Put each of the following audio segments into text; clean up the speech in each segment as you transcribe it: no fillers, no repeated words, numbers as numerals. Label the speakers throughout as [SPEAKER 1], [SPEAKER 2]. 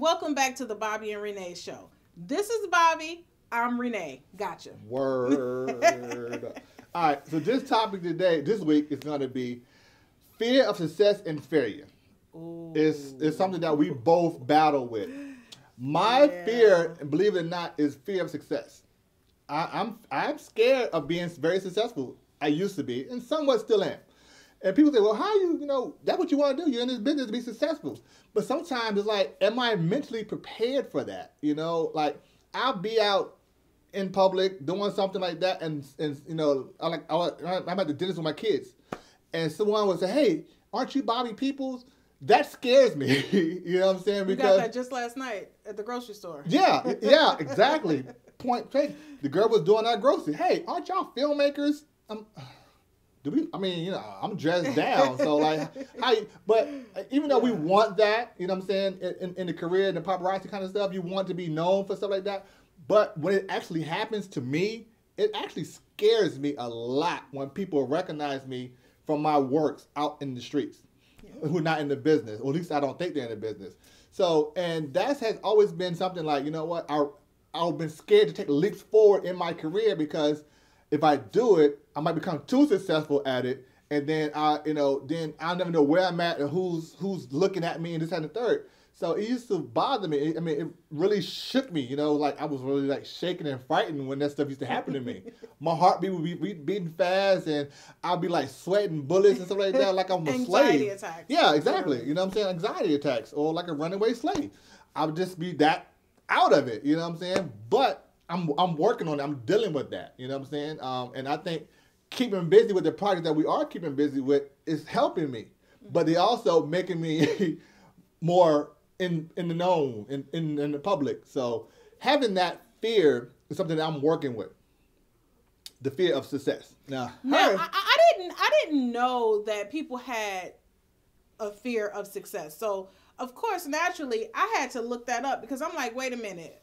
[SPEAKER 1] welcome back to the Bobby and Renee show. This is Bobby. I'm Renee. Gotcha.
[SPEAKER 2] Word. All right. So this topic today, this week, is going to be fear of success and failure.
[SPEAKER 1] Ooh.
[SPEAKER 2] It's something that we both battle with. My fear, believe it or not, is fear of success. I'm scared of being very successful. I used to be, and somewhat still am. And people say, well, how that's what you want to do. You're in this business to be successful. But sometimes it's like, am I mentally prepared for that? Like I'll be out in public doing something like that. And I'm at the dentist with my kids. And someone would say, hey, aren't you Bobby Peoples? That scares me. You know what I'm saying?
[SPEAKER 1] We got that just last night at the grocery store.
[SPEAKER 2] Yeah, exactly. Point taken. The girl was doing our groceries. Hey, aren't y'all filmmakers? I'm dressed down, so like, but even though we want that, you know what I'm saying, in the career and the paparazzi kind of stuff, you want to be known for stuff like that. But when it actually happens to me, it actually scares me a lot when people recognize me from my works out in the streets, who are not in the business, or at least I don't think they're in the business. So, and that has always been something like, you know what, I've been scared to take leaps forward in my career because if I do it, I might become too successful at it, and then I'll never know where I'm at and who's looking at me and this and the third. So it used to bother me. It really shook me. Like I was really like shaking and frightened when that stuff used to happen to me. My heartbeat would be beating fast, and I'd be like sweating bullets and stuff like that, like I'm a slave.
[SPEAKER 1] Anxiety attacks.
[SPEAKER 2] Yeah, exactly. You know what I'm saying? Anxiety attacks, or like a runaway slave. I would just be that out of it. You know what I'm saying? But I'm working on it. I'm dealing with that. You know what I'm saying? And I think keeping busy with the project that we are keeping busy with is helping me. But they also making me more in the known, in the public. So having that fear is something that I'm working with. The fear of success. Now
[SPEAKER 1] I didn't know that people had a fear of success. So of course, naturally, I had to look that up because I'm like, wait a minute.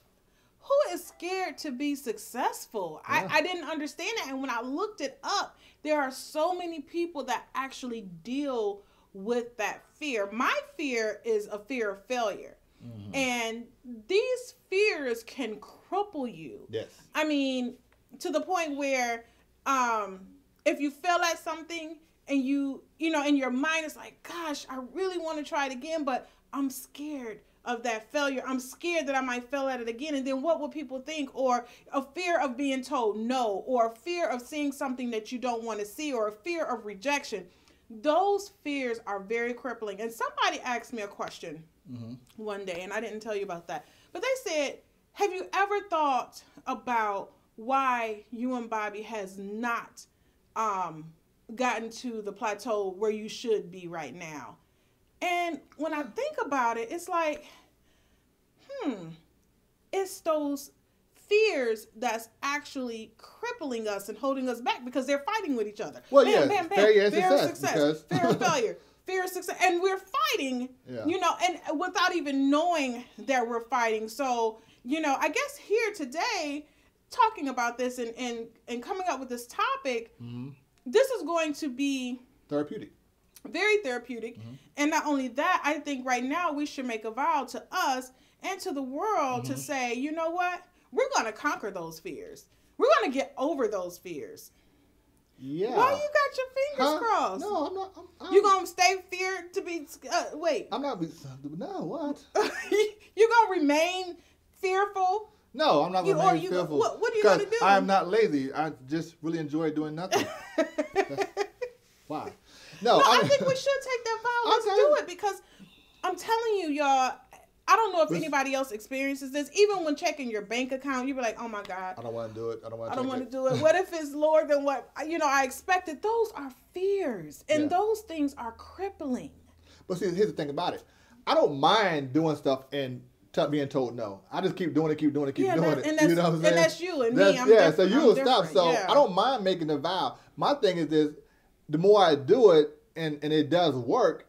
[SPEAKER 1] Who is scared to be successful? Yeah. I didn't understand that. And when I looked it up, there are so many people that actually deal with that fear. My fear is a fear of failure. Mm-hmm. And these fears can cripple you.
[SPEAKER 2] Yes.
[SPEAKER 1] I mean, to the point where if you fail at something and you know, in your mind, it's like, gosh, I really want to try it again, but I'm scared of that failure. I'm scared that I might fail at it again. And then what will people think? Or a fear of being told no, or a fear of seeing something that you don't want to see, or a fear of rejection. Those fears are very crippling. And somebody asked me a question one day, and I didn't tell you about that. But they said, have you ever thought about why you and Bobby has not gotten to the plateau where you should be right now? And when I think about it, it's like, it's those fears that's actually crippling us and holding us back because they're fighting with each other.
[SPEAKER 2] Well,
[SPEAKER 1] fear of success, fear of failure, fear of success. And we're fighting, and without even knowing that we're fighting. So, I guess here today, talking about this and coming up with this topic, this is going to be
[SPEAKER 2] therapeutic.
[SPEAKER 1] Very therapeutic. And not only that, I think right now we should make a vow to us and to the world to say, you know what? We're going to conquer those fears. We're going to get over those fears.
[SPEAKER 2] Yeah.
[SPEAKER 1] Why you got your fingers crossed?
[SPEAKER 2] No, I'm not.
[SPEAKER 1] You going to stay feared to be, wait.
[SPEAKER 2] I'm not, no, what?
[SPEAKER 1] You going to remain fearful?
[SPEAKER 2] No, I'm not going to remain fearful.
[SPEAKER 1] What are you going to do?
[SPEAKER 2] I am not lazy. I just really enjoy doing nothing. Why? No,
[SPEAKER 1] I think we should take that vow. Let's do it, because I'm telling you, y'all, I don't know if anybody else experiences this. Even when checking your bank account, you be like, oh my God.
[SPEAKER 2] I don't want to do it. I don't want to
[SPEAKER 1] do it. What if it's lower than what, I expected? Those are fears. And those things are crippling.
[SPEAKER 2] But see, here's the thing about it. I don't mind doing stuff and being told no. I just keep doing it.
[SPEAKER 1] And
[SPEAKER 2] that's,
[SPEAKER 1] you know what I'm saying? And that's you and me.
[SPEAKER 2] So you will stop. So I don't mind making the vow. My thing is this. The more I do it and it does work,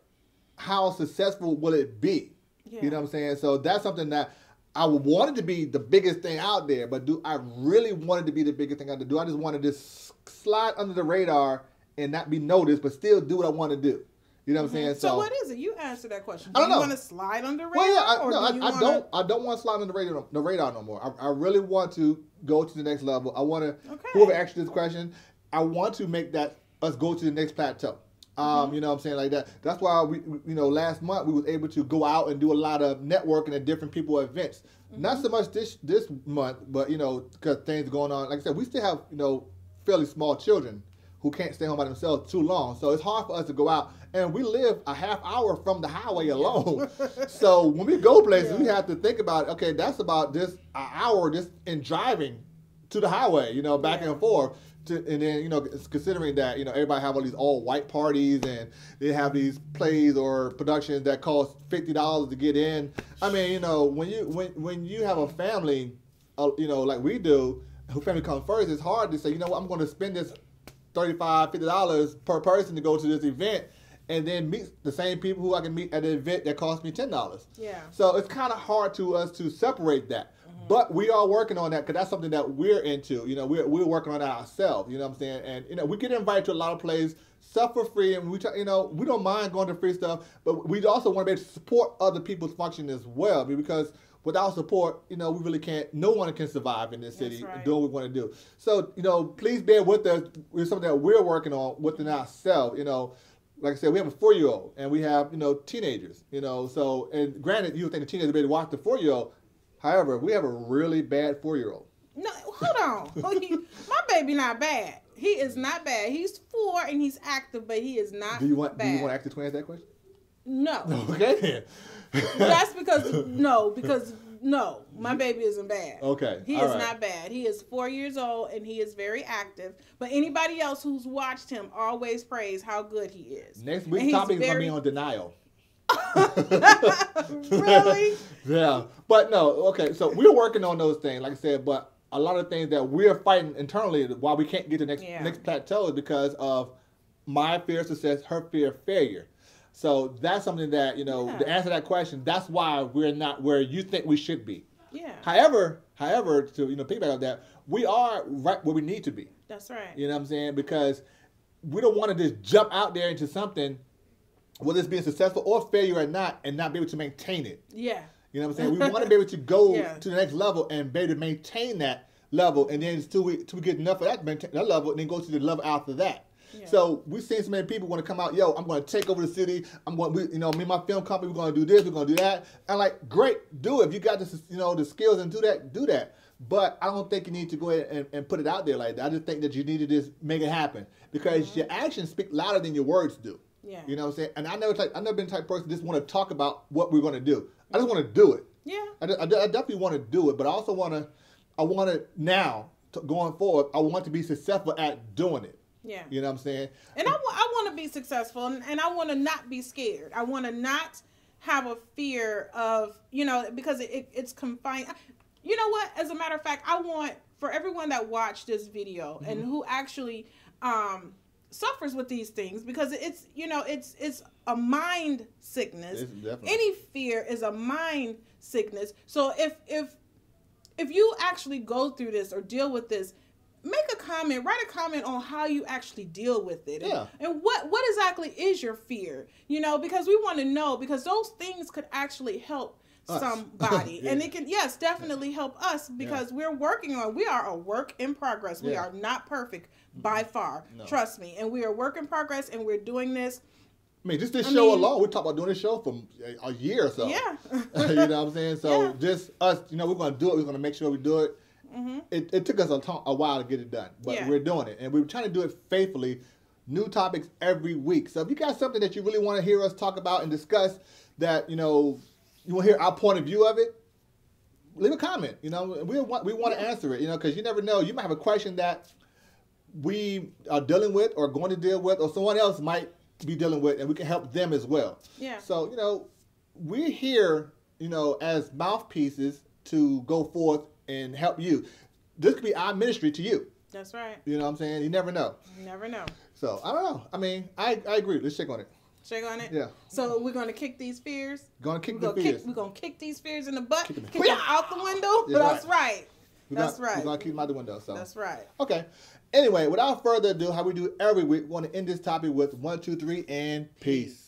[SPEAKER 2] how successful will it be? Yeah. You know what I'm saying? So that's something that I wanted to be the biggest thing out there, but do I really want it to be the biggest thing out there? Do I just want to just slide under the radar and not be noticed, but still do what I want to do? You know what I'm saying?
[SPEAKER 1] So what is it? You answer that question.
[SPEAKER 2] I don't know.
[SPEAKER 1] You want to slide on the radar?
[SPEAKER 2] Well, yeah,
[SPEAKER 1] I
[SPEAKER 2] don't want to slide on the radar no more. I really want to go to the next level. I want to,
[SPEAKER 1] Okay.
[SPEAKER 2] whoever asked this question, I want to make that us go to the next plateau. You know what I'm saying, like that. That's why we last month we was able to go out and do a lot of networking at different people events. Not so much this month, but because things are going on. Like I said, we still have fairly small children who can't stay home by themselves too long. So it's hard for us to go out. And we live a half hour from the highway alone. So when we go places, we have to think about, okay, that's about this an hour just in driving to the highway, back and forth. And then, considering that, everybody have all these all white parties and they have these plays or productions that cost $50 to get in. I mean, when you have a family, like we do, who family comes first, it's hard to say, you know what, I'm going to spend this $35, $50 per person to go to this event and then meet the same people who I can meet at an event that cost me $10. Yeah. So it's kind of hard to us to separate that. But we are working on that because that's something that we're into. We're working on that ourselves. You know what I'm saying? And we get invited to a lot of plays, stuff for free, and we don't mind going to free stuff, but we also want to be able to support other people's function as well. Because without support, we really can't. No one can survive in this city doing what we want to do. So please bear with us. It's something that we're working on within ourselves. Like I said, we have a 4-year-old and we have teenagers. So and granted, you would think the teenagers better watch the 4-year-old. However, we have a really bad 4-year-old.
[SPEAKER 1] No, hold on. My baby not bad. He is not bad. He's 4 and he's active, but he is not bad. Do you want to
[SPEAKER 2] ask the twins that question?
[SPEAKER 1] No.
[SPEAKER 2] Okay then.
[SPEAKER 1] That's because my baby isn't bad.
[SPEAKER 2] Okay.
[SPEAKER 1] He is not bad. He is 4 years old and he is very active. But anybody else who's watched him always praise how good he is.
[SPEAKER 2] Next week's topic is going to be on denial.
[SPEAKER 1] Really?
[SPEAKER 2] Yeah. But no, okay, so we're working on those things, like I said, but a lot of things that we're fighting internally why we can't get to the next plateau is because of my fear of success, her fear of failure. So that's something that, to answer that question, that's why we're not where you think we should be.
[SPEAKER 1] Yeah.
[SPEAKER 2] However, to piggyback on that, we are right where we need to be.
[SPEAKER 1] That's right.
[SPEAKER 2] You know what I'm saying? Because we don't want to just jump out there into something, whether it's being successful or failure or not, and not be able to maintain it.
[SPEAKER 1] Yeah.
[SPEAKER 2] You know what I'm saying? We want to be able to go to the next level and be able to maintain that level, and then till we get enough of that level, and then go to the level after that. Yeah. So we've seen so many people want to come out, I'm going to take over the city. Me and my film company, we're going to do this, we're going to do that. And like, great, do it. If you got the skills and do that. But I don't think you need to go ahead and put it out there like that. I just think that you need to just make it happen because your actions speak louder than your words do.
[SPEAKER 1] Yeah.
[SPEAKER 2] You know what I'm saying? And I've never been the type of person that just want to talk about what we're going to do. I just want to do it.
[SPEAKER 1] Yeah.
[SPEAKER 2] I definitely want to do it, but I also want to now, going forward, I want to be successful at doing it.
[SPEAKER 1] Yeah.
[SPEAKER 2] You know what I'm saying?
[SPEAKER 1] And I want to be successful, and I want to not be scared. I want to not have a fear of, because it's confined. You know what? As a matter of fact, I want, for everyone that watched this video and who actually suffers with these things, because it's a mind sickness. Any fear is a mind sickness. So if you actually go through this or deal with this, write a comment on how you actually deal with it. And what exactly is your fear? Because we want to know, because those things could actually help somebody. And it can, definitely help us, because we are a work in progress. We are not perfect by far. No. Trust me. And we are a work in progress, and we're doing this.
[SPEAKER 2] I mean, just this show alone, we talked about doing this show for a year or so.
[SPEAKER 1] Yeah.
[SPEAKER 2] You know what I'm saying? So just us, we're going to do it. We're going to make sure we do it. Mm-hmm. It took us a while to get it done, but we're doing it. And we're trying to do it faithfully. New topics every week. So if you got something that you really want to hear us talk about and discuss that, you want to hear our point of view of it, leave a comment. We want to answer it, because you never know. You might have a question that we are dealing with or going to deal with, or someone else might be dealing with, and we can help them as well.
[SPEAKER 1] Yeah.
[SPEAKER 2] So, we're here, as mouthpieces to go forth and help you. This could be our ministry to you.
[SPEAKER 1] That's right.
[SPEAKER 2] You know what I'm saying? You never know.
[SPEAKER 1] You never know.
[SPEAKER 2] So, I don't know. I mean, I agree. Let's check on it.
[SPEAKER 1] Shake on it?
[SPEAKER 2] Yeah.
[SPEAKER 1] So we're going to kick these fears?
[SPEAKER 2] We're going to
[SPEAKER 1] kick these fears in the butt? Kick them out the window? That's right. That's right.
[SPEAKER 2] We're going to keep them out the window. So.
[SPEAKER 1] That's right.
[SPEAKER 2] Okay. Anyway, without further ado, how we do every week, we want to end this topic with 1, 2, 3, and peace.